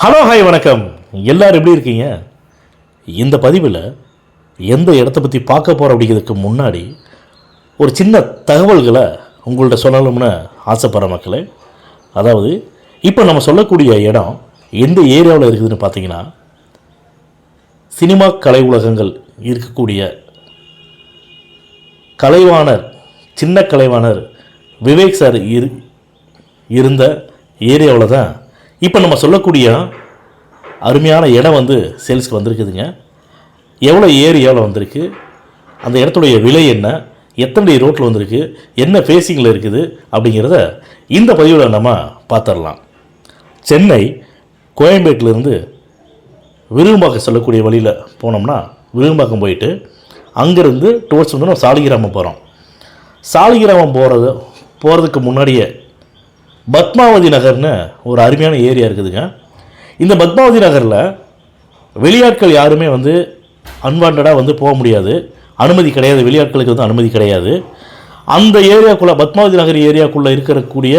Hello hi வணக்கம். எல்லோரும் எப்படி இருக்கீங்க? இந்த பதிவில் எந்த இடத்த பற்றி பார்க்க போகிறோம் அப்படிங்கிறதுக்கு முன்னாடி ஒரு சின்ன தகவல்களை உங்கள்கிட்ட சொல்லணும்னு ஆசைப்படுற மக்களே. அதாவது இப்போ நம்ம சொல்லக்கூடிய இடம் எந்த ஏரியாவில் இருக்குதுன்னு பார்த்தீங்கன்னா, சினிமா கலை உலகங்கள் இருக்கக்கூடிய கலைவாணர், சின்ன கலைவாணர் விவேக் சார் இருந்த ஏரியாவில் தான் இப்போ நம்ம சொல்லக்கூடிய அருமையான இடம் சேல்ஸ்க்கு வந்திருக்குதுங்க. எவ்வளோ ஏரியாவில் வந்திருக்கு, அந்த இடத்துடைய விலை என்ன, எத்தனை ரோட்டில் வந்திருக்கு, என்ன ஃபேஸிங்கில் இருக்குது அப்படிங்கிறத இந்த பதிவில் நம்ம பார்த்துடலாம். சென்னை கோயம்பேட்டிலேருந்து விருகம்பாக்கம் சொல்லக்கூடிய வழியில் போனோம்னா, விருகம்பாக்கம் போயிட்டு அங்கேருந்து டுவர்ட்ஸ் நம்ம சாலிகிராமம் போகிறோம். சாலிகிராமம் போகிறதுக்கு முன்னாடியே பத்மாவதி நகர்னு ஒரு அருமையான ஏரியா இருக்குதுங்க. இந்த பத்மாவதி நகரில் வெளியாட்கள் யாருமே அன்வான்டாக போக முடியாது, அனுமதி கிடையாது. வெளியாட்களுக்கு அனுமதி கிடையாது. அந்த ஏரியாக்குள்ளே, பத்மாவதி நகர் ஏரியாக்குள்ளே இருக்கக்கூடிய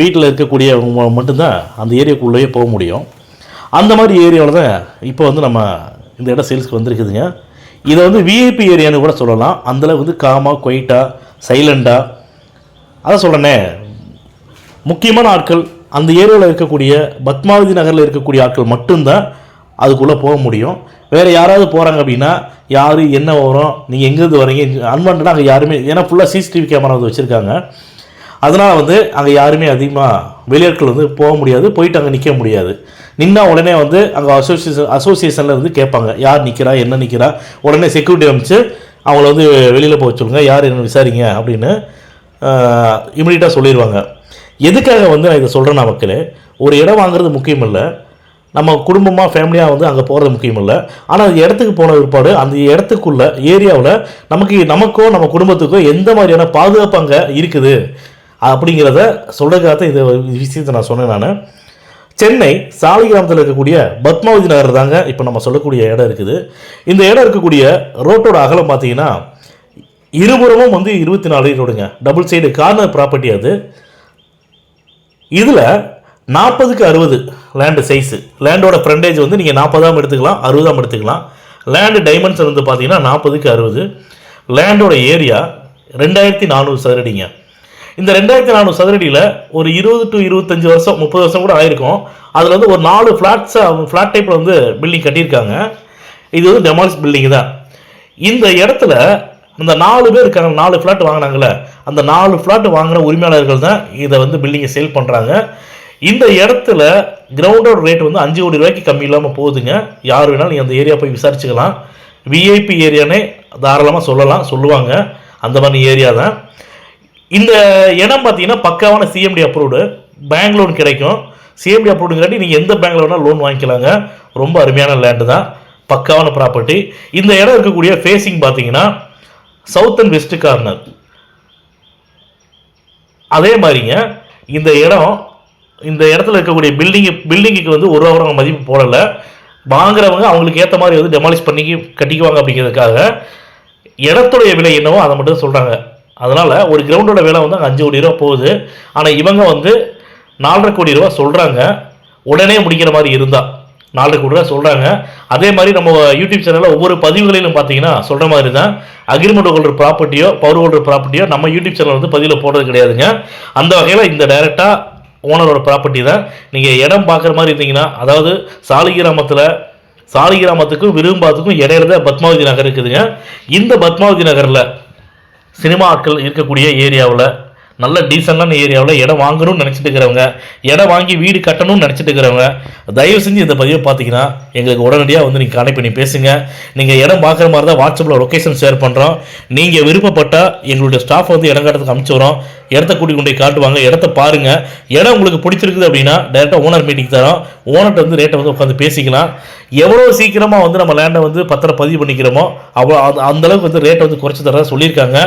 வீட்டில் இருக்கக்கூடியவங்க மட்டும்தான் அந்த ஏரியாக்குள்ளேயே போக முடியும். அந்த மாதிரி ஏரியாவில் தான் இப்போ நம்ம இந்த இடம் சேல்ஸ்க்கு வந்திருக்குதுங்க. இதை விஐபி ஏரியான்னு கூட சொல்லலாம். அதில் காமாக, குவைட்டாக, சைலண்டாக, அதை சொல்கிறேனே, முக்கியமான ஆட்கள் அந்த ஏரியாவில் இருக்கக்கூடிய பத்மாவதி நகரில் இருக்கக்கூடிய ஆட்கள் மட்டும்தான் அதுக்குள்ளே போக முடியும். வேறு யாராவது போகிறாங்க அப்படின்னா, யார் என்ன வரும், நீங்கள் எங்கேருந்து வரீங்க, அன்வான்டாக அங்கே யாருமே, ஏன்னா ஃபுல்லாக சிசிடிவி கேமரா வச்சுருக்காங்க. அதனால் அங்கே யாருமே அதிகமாக வெளியாட்கள் போக முடியாது, போயிட்டு அங்கே நிற்க முடியாது. நின்னா உடனே அங்கே அசோசியேஷனில் கேட்பாங்க, யார் நிற்கிறா, என்ன நிற்கிறா, உடனே செக்யூரிட்டி அமைச்சு அவங்கள வெளியில் போக சொல்லுங்கள், யார் என்ன விசாரிங்க அப்படின்னு இமீடியட்டாக சொல்லிடுவாங்க. எதுக்காக நான் இதை சொல்கிறேன்னா, மக்களே, ஒரு இடம் வாங்குறது முக்கியம் இல்லை, நம்ம குடும்பமாக ஃபேமிலியாக அங்கே போகிறது முக்கியம் இல்லை. ஆனால் அந்த இடத்துக்கு போன பிற்பாடு அந்த இடத்துக்குள்ள ஏரியாவில் நமக்கோ நம்ம குடும்பத்துக்கோ எந்த மாதிரியான பாதுகாப்பு அங்கே இருக்குது அப்படிங்கிறத சொல்கிறதுக்காக இந்த விஷயத்தை நான் சொன்னேன். நான் சென்னை சாலிகிராமத்தில் இருக்கக்கூடிய பத்மாவதி நகர் தாங்க இப்போ நம்ம சொல்லக்கூடிய இடம் இருக்குது. இந்த இடம் இருக்கக்கூடிய ரோட்டோட அகலம் பார்த்தீங்கன்னா, இருபுறமும் 24 ரோடுங்க, டபுள் சைடு கார்னர் ப்ராப்பர்ட்டி. அது இதில் 40க்கு 60 லேண்டு சைஸு. லேண்டோட ஃப்ரண்டேஜ் நீங்கள் 40ஆம் எடுத்துக்கலாம், 60ஆம் எடுத்துக்கலாம். லேண்டு டைமென்ஷன் பார்த்தீங்கன்னா 40க்கு 60. லேண்டோட ஏரியா 2400 சதுரடிங்க. இந்த 2400 சதுரடியில் ஒரு 20 to 25 வருஷம், 30 வருஷம் கூட ஆயிருக்கும். அதில் ஒரு 4 ஃப்ளாட் டைப்பில் பில்டிங் கட்டியிருக்காங்க. இது டெமாலிஷ் பில்டிங் தான். இந்த இடத்துல அந்த 4 பேர் இருக்காங்க, 4 ஃப்ளாட் வாங்கினாங்களே, அந்த 4 ஃப்ளாட் வாங்குகிற உரிமையாளர்கள் தான் இதை பில்டிங்கை சேல் பண்ணுறாங்க. இந்த இடத்துல கிரவுண்டோட ரேட் 5 கோடி ரூபாய்க்கு கம்மி இல்லாமல் போகுதுங்க. யார் வேணாலும் நீங்கள் அந்த ஏரியா போய் விசாரிச்சுக்கலாம். விஐபி ஏரியானே தாராளமாக சொல்லுவாங்க. அந்த மாதிரி ஏரியா தான். இந்த இடம் பார்த்தீங்கன்னா பக்காவான சிஎம்டி அப்ரூவ்டு, பேங்க் லோன் கிடைக்கும். சிஎம்டி அப்ரூவ்டுங்காட்டி நீங்கள் எந்த பேங்க்கில் வேணால் லோன் வாங்கிக்கலாங்க. ரொம்ப அருமையான லேண்டு தான், பக்காவான ப்ராப்பர்ட்டி. இந்த இடம் இருக்கக்கூடிய ஃபேஸிங் பார்த்தீங்கன்னா சவுத் அண்ட் வெஸ்ட் கார்னர். அதே மாதிரிங்க இந்த இடத்துல இருக்கக்கூடிய பில்டிங்குக்கு ஒரு ரூபா மதிப்பு போடலை. வாங்குறவங்க அவங்களுக்கு ஏற்ற மாதிரி டெமாலிஷ் பண்ணி கட்டிக்குவாங்க. அப்படிங்கிறதுக்காக இடத்துடைய விலை என்னவோ அதை மட்டும் சொல்கிறாங்க. அதனால் ஒரு கிரவுண்டோட விலை அங்கே 5 கோடி ரூபா போகுது. ஆனால் இவங்க 4.5 கோடி ரூபா சொல்கிறாங்க. உடனே முடிக்கிற மாதிரி இருந்தால் 4 கோடி ரூபா சொல்கிறாங்க. அதே மாதிரி நம்ம யூடியூப் சேனலில் ஒவ்வொரு பதிவுகளிலும் பார்த்தீங்கன்னா சொல்கிற மாதிரி தான், அக்ரிமெண்ட் ஹோல்டர் ப்ராப்பர்ட்டியோ பவர் ஹோல்டர் ப்ராப்பர்ட்டியோ நம்ம யூடியூப் சேனல் பதிவில் போடுறது கிடையாதுங்க. அந்த வகையில் இந்த டைரெக்டாக ஓனரோட ப்ராப்பர்ட்டி தான். நீங்கள் இடம் பார்க்குற மாதிரி இருந்தீங்கன்னா, அதாவது சாலிகிராமத்துக்கும் விருகம்பாக்கத்துக்கும் இடையில தான் பத்மாவதி நகர் இருக்குதுங்க. இந்த பத்மாவதி நகரில் சினிமா ஆட்கள் இருக்கக்கூடிய ஏரியாவில், நல்ல டீசெண்டான ஏரியாவில் இடம் வாங்கணும்னு நினச்சிட்டு இருக்கிறவங்க, இடம் வாங்கி வீடு கட்டணும்னு நினச்சிட்டு இருக்கிறவங்க, தயவு செஞ்சு இந்த பதிவை பார்த்தீங்கன்னா எங்களுக்கு உடனடியாக நீங்கள் கனெக்ட் பண்ணி பேசுங்க. நீங்கள் இடம் பார்க்குற மாதிரி தான் வாட்ஸ்அப்பில் லொக்கேஷன் ஷேர் பண்ணுறோம். நீங்கள் விருப்பப்பட்டால் எங்களுடைய ஸ்டாஃப் இடம் கட்டத்துக்கு அனுப்பிச்சு வரோம். இடத்த கூட்டி கொண்டு காட்டுவாங்க. இடத்த பாருங்கள். இடம் உங்களுக்கு பிடிச்சிருக்குது அப்படின்னா டேரெக்டாக ஓனர் மீட்டிங் தரோம். ஓனர்கிட்ட ரேட்டை உட்காந்து பேசிக்கலாம். எவ்வளோ சீக்கிரமாக நம்ம லேண்டை பத்திரம் பதிவு பண்ணிக்கிறோமோ அவ்வளோ அந்தளவுக்கு ரேட்டை குறைச்சி தர சொல்லியிருக்காங்க.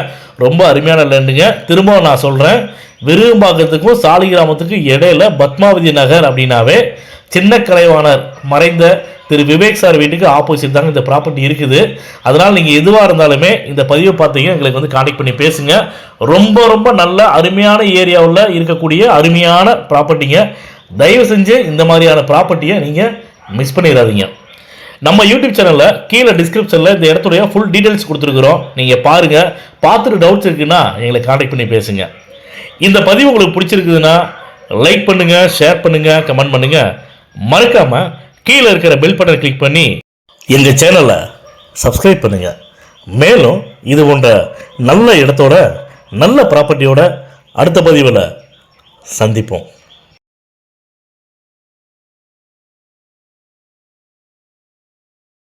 ரொம்ப அருமையான லேண்டுங்க. திரும்ப நான் சொல்கிறேன், விருகம்பாக்கத்துக்கும் சாலிகிராமத்துக்கும் இடையில பத்மாவதி நகர் அப்படின்னாவே சின்ன கலைவாணர் மறைந்த திரு விவேக் சார் வீட்டுக்கு ஆப்போசிட் தாங்க இந்த ப்ராப்பர்ட்டி இருக்குது. அதனால் நீங்கள் எதுவாக இருந்தாலுமே இந்த பதிவை பார்த்தீங்க எங்களுக்கு கான்டாக்ட் பண்ணி பேசுங்க. ரொம்ப ரொம்ப நல்ல அருமையான ஏரியாவில் இருக்கக்கூடிய அருமையான ப்ராப்பர்ட்டிங்க. தயவு செஞ்சு இந்த மாதிரியான ப்ராப்பர்ட்டியை நீங்கள் மிஸ் பண்ணிடாதீங்க. நம்ம யூடியூப் சேனலில் கீழே டிஸ்கிரிப்ஷனில் இந்த இடத்துடைய ஃபுல் டீட்டெயில்ஸ் கொடுத்துருக்குறோம். நீங்கள் பாருங்கள், பார்த்துட்டு டவுட்ஸ் இருக்குன்னா எங்களை காண்டாக்ட் பண்ணி பேசுங்க. இந்த பதிவு உங்களுக்கு பிடிச்சிருக்குதுன்னா லைக் பண்ணுங்கள், ஷேர் பண்ணுங்கள், கமெண்ட் பண்ணுங்கள். மறக்காமல் கீழே இருக்கிற பெல் பட்டனை கிளிக் பண்ணி எங்கள் சேனலை சப்ஸ்கிரைப் பண்ணுங்கள். மேலும் இது போன்ற நல்ல இடத்தோட நல்ல ப்ராப்பர்ட்டியோட அடுத்த பதிவில் சந்திப்போம்.